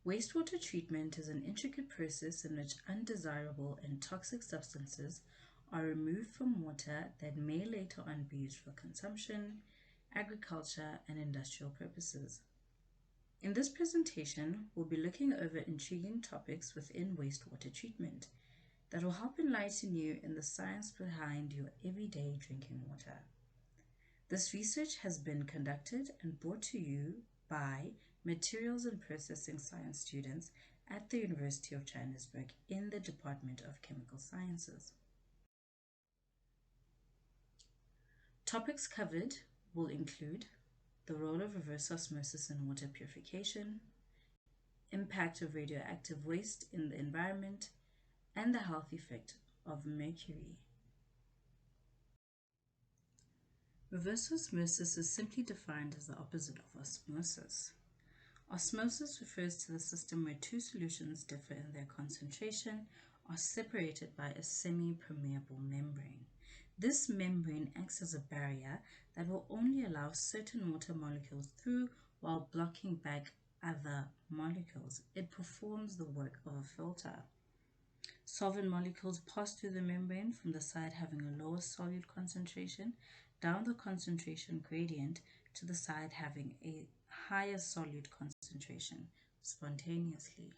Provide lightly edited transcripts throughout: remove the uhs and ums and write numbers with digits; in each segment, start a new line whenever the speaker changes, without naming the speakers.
Wastewater treatment is an intricate process in which undesirable and toxic substances are removed from water that may later on be used for consumption, agriculture, and industrial purposes. In this presentation, we'll be looking over intriguing topics within wastewater treatment that will help enlighten you in the science behind your everyday drinking water. This research has been conducted and brought to you by Materials and Processing Science students at the University of Johannesburg in the Department of Chemical Sciences. Topics covered will include the role of reverse osmosis in water purification, impact of radioactive waste in the environment, and the health effect of mercury. Reverse osmosis is simply defined as the opposite of osmosis. Osmosis refers to the system where two solutions differ in their concentration are separated by a semi-permeable membrane. This membrane acts as a barrier that will only allow certain water molecules through while blocking back other molecules. It performs the work of a filter. Solvent molecules pass through the membrane from the side having a lower solute concentration down the concentration gradient to the side having a higher solute concentration spontaneously.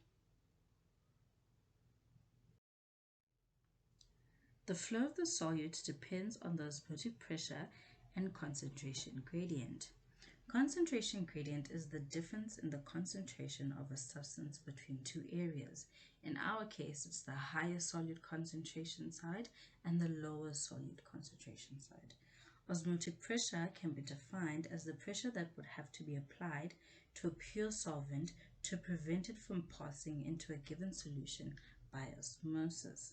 The flow of the solute depends on the osmotic pressure and concentration gradient. Concentration gradient is the difference in the concentration of a substance between two areas. In our case, it's the higher solute concentration side and the lower solute concentration side. Osmotic pressure can be defined as the pressure that would have to be applied to a pure solvent to prevent it from passing into a given solution by osmosis.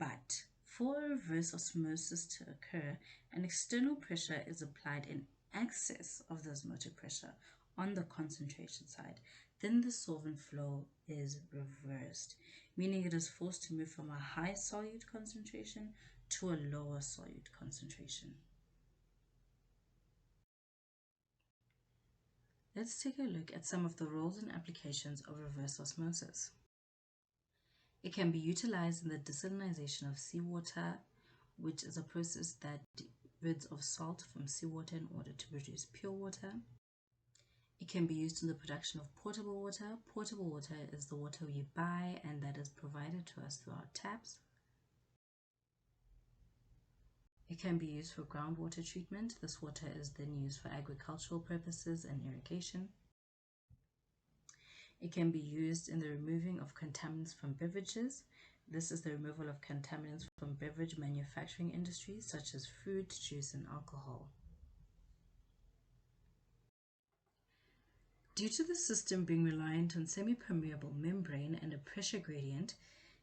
But for a reverse osmosis to occur, an external pressure is applied in excess of the osmotic pressure on the concentration side. Then the solvent flow is reversed, meaning it is forced to move from a high solute concentration to a lower solute concentration. Let's take a look at some of the roles and applications of reverse osmosis. It can be utilized in the desalination of seawater, which is a process that rids of salt from seawater in order to produce pure water. It can be used in the production of potable water. Potable water is the water we buy and that is provided to us through our taps. It can be used for groundwater treatment. This water is then used for agricultural purposes and irrigation. It can be used in the removing of contaminants from beverages. This is the removal of contaminants from beverage manufacturing industries such as fruit, juice, and alcohol. Due to the system being reliant on semi-permeable membrane and a pressure gradient,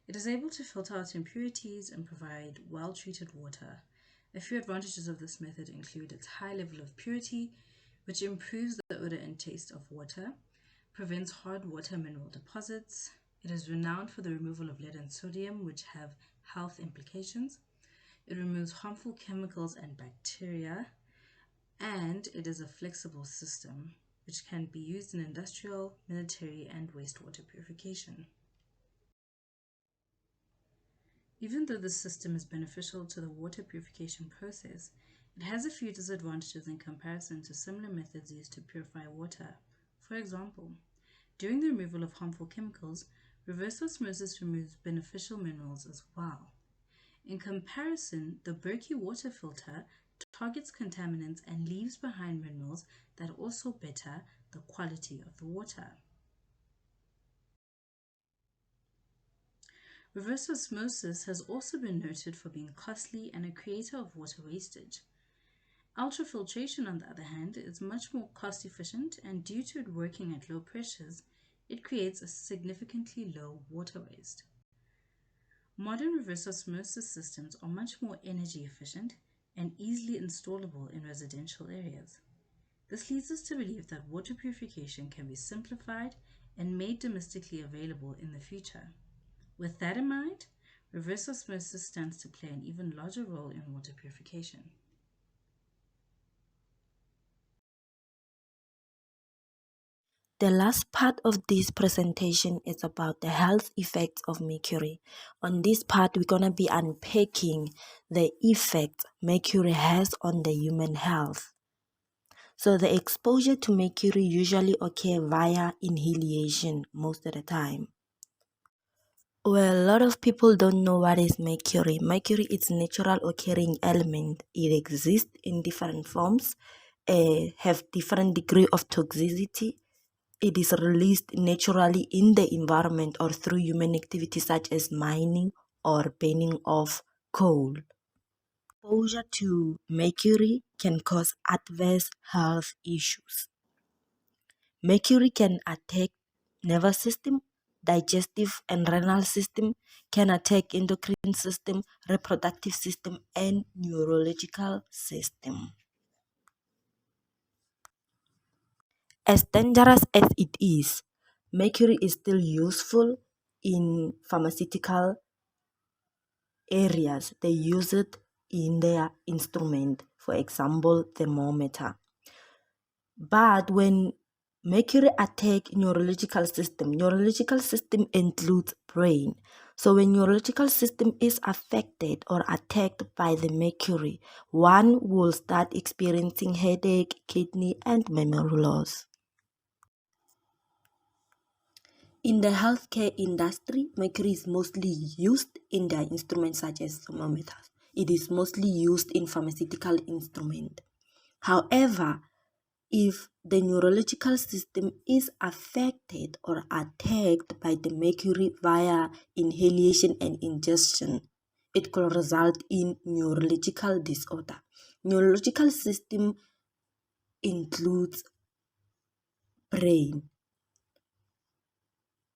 it is able to filter out impurities and provide well-treated water. A few advantages of this method include its high level of purity, which improves the odor and taste of water, prevents hard water mineral deposits. It is renowned for the removal of lead and sodium, which have health implications. It removes harmful chemicals and bacteria, and it is a flexible system, which can be used in industrial, military, and wastewater purification. Even though this system is beneficial to the water purification process, it has a few disadvantages in comparison to similar methods used to purify water. For example, during the removal of harmful chemicals, reverse osmosis removes beneficial minerals as well. In comparison, the Berkey water filter targets contaminants and leaves behind minerals that also better the quality of the water. Reverse osmosis has also been noted for being costly and a creator of water wastage. Ultrafiltration, on the other hand, is much more cost efficient, and due to it working at low pressures, it creates a significantly low water waste. Modern reverse osmosis systems are much more energy efficient and easily installable in residential areas. This leads us to believe that water purification can be simplified and made domestically available in the future. With that in mind, reverse osmosis stands to play an even larger role in water purification.
The last part of this presentation is about the health effects of mercury. On this part, we're going to be unpacking the effects mercury has on the human health. So the exposure to mercury usually occurs via inhalation most of the time. Well, a lot of people don't know what is mercury. Mercury is a natural occurring element. It exists in different forms, have different degree of toxicity. It is released naturally in the environment or through human activities such as mining or burning of coal. Exposure to mercury can cause adverse health issues. Mercury can attack nervous system, digestive and renal system, can attack endocrine system, reproductive system, and neurological system. As dangerous as it is, mercury is still useful in pharmaceutical areas. They use it in their instrument, for example, thermometer. But when mercury attack neurological system includes brain. So when neurological system is affected or attacked by the mercury, one will start experiencing headache, kidney, and memory loss. In the healthcare industry, mercury is mostly used in their instruments such as thermometers. It is mostly used in pharmaceutical instruments. However, if the neurological system is affected or attacked by the mercury via inhalation and ingestion, it could result in neurological disorder. Neurological system includes brain.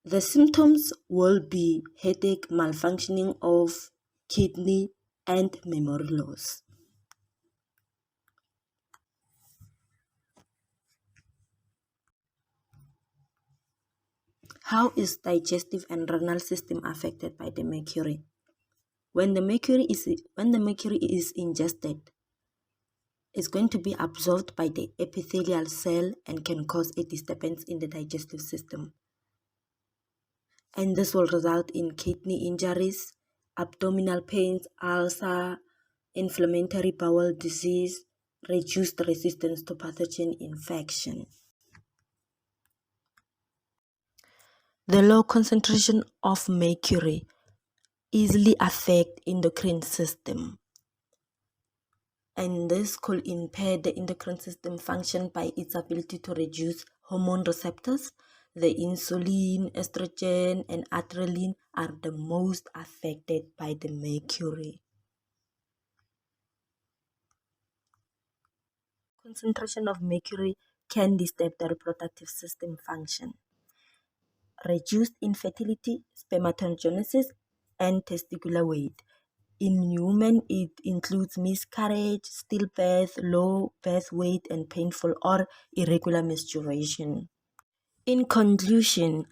The symptoms will be headache, malfunctioning of kidney, and memory loss. How is digestive and renal system affected by the mercury? When the mercury is ingested, it's going to be absorbed by the epithelial cell and can cause a disturbance in the digestive system. And this will result in kidney injuries, abdominal pains, ulcer, inflammatory bowel disease, reduced resistance to pathogen infection. The low concentration of mercury easily affect endocrine system, and this could impair the endocrine system function by its ability to reduce hormone receptors. The insulin, estrogen, and adrenaline are the most affected by the mercury. Concentration of mercury can disturb the reproductive system function, reduced infertility, spermatogenesis, and testicular weight. In human, it includes miscarriage, stillbirth, low birth weight, and painful or irregular menstruation. In conclusion,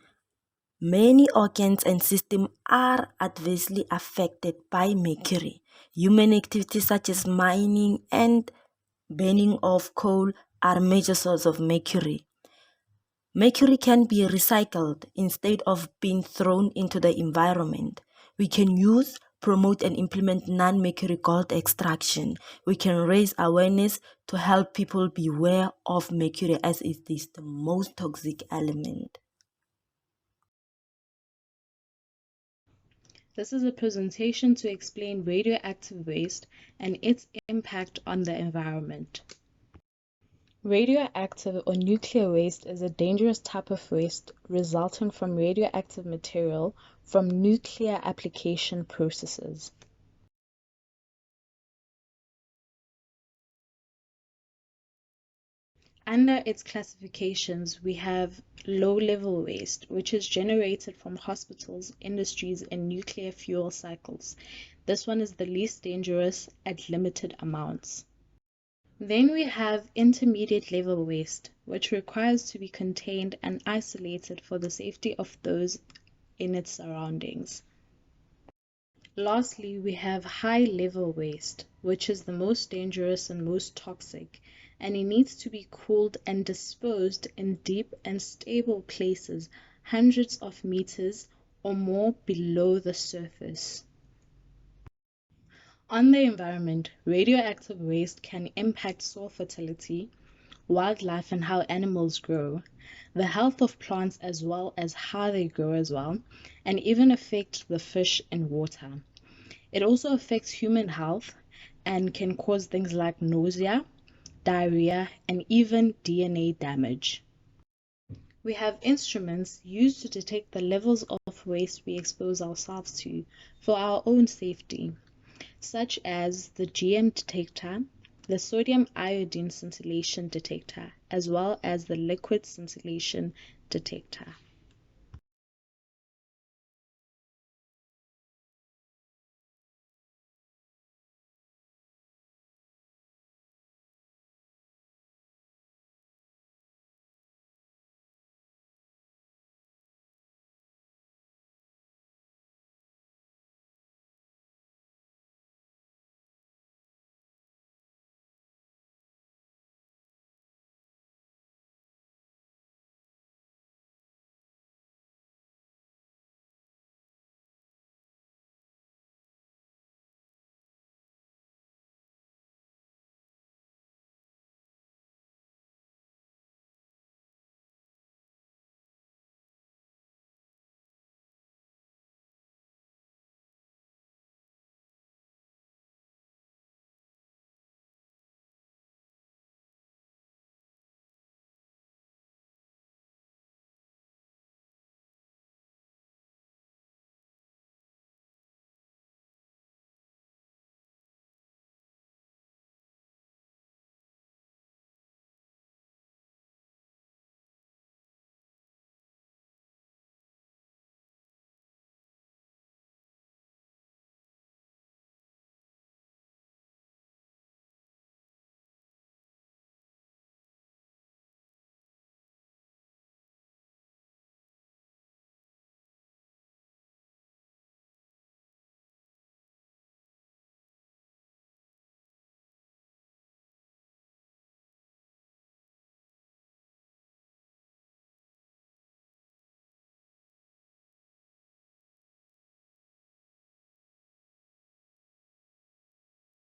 many organs and systems are adversely affected by mercury. Human activities such as mining and burning of coal are major sources of mercury. Mercury can be recycled instead of being thrown into the environment. We can use, promote, and implement non-mercury gold extraction. We can raise awareness to help people beware of mercury as it is the most toxic element.
This is a presentation to explain radioactive waste and its impact on the environment. Radioactive or nuclear waste is a dangerous type of waste resulting from radioactive material from nuclear application processes. Under its classifications, we have low-level waste, which is generated from hospitals, industries, and nuclear fuel cycles. This one is the least dangerous at limited amounts. Then we have intermediate level waste, which requires to be contained and isolated for the safety of those in its surroundings. Lastly, we have high level waste, which is the most dangerous and most toxic. and it needs to be cooled and disposed in deep and stable places hundreds of meters or more below the surface. On the environment, radioactive waste can impact soil fertility, wildlife and how animals grow, the health of plants as well as how they grow as well, and even affect the fish in water. It also affects human health and can cause things like nausea, diarrhea, and even DNA damage. We have instruments used to detect the levels of waste we expose ourselves to for our own safety, such as the GM detector, the sodium iodine scintillation detector, as well as the liquid scintillation detector.